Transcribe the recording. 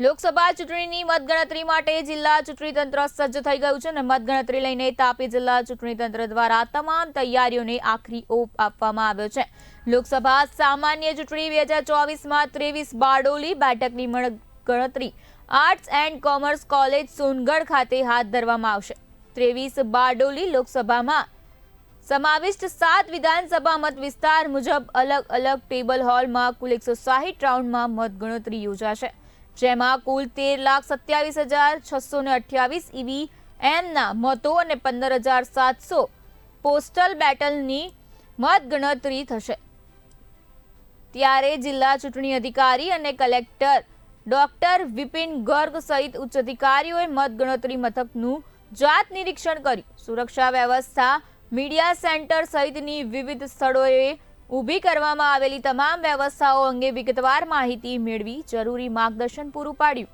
લોકસભા ચૂંટણીની મતગણતરી માટે જિલ્લા ચૂંટણી તંત્ર સજ્જ થઈ ગયું છે અને મતગણતરી લઈને તાપી જિલ્લા ચૂંટણી તંત્ર દ્વારા તમામ તૈયારીઓને આખરી ઓપ આપવામાં આવ્યો છે। લોકસભા સામાન્ય ચૂંટણી 2024માં 23 બારડોલી બેઠકની મતગણતરી arts and commerce college Songadh ખાતે હાથ ધરવામાં આવશે। 23 બારડોલી લોકસભામાં સમાવિષ્ટ 7 વિધાનસભા મત વિસ્તાર મુજબ અલગ અલગ ટેબલ હોલમાં કુલ 160 રાઉન્ડમાં મતગણતરી યોજાશે, જેમાં કુલ 13,27,628 ઈવીએમના મતો અને 15,700 પોસ્ટલ બેટલની મતગણતરી થશે। ત્યારે જિલ્લા ચૂંટણી અધિકારી અને કલેક્ટર ડોક્ટર વિપિન ગર્ગ સહિત ઉચ્ચ અધિકારીઓએ મતગણતરી મથકનું જાત નિરીક્ષણ કર્યું। સુરક્ષા વ્યવસ્થા, મીડિયા સેન્ટર સહિતની વિવિધ સ્થળોએ ઊભી કરવામાં આવેલી તમામ વ્યવસ્થાઓ અંગે વિગતવાર માહિતી મેળવી જરૂરી માર્ગદર્શન પૂરું પાડ્યું।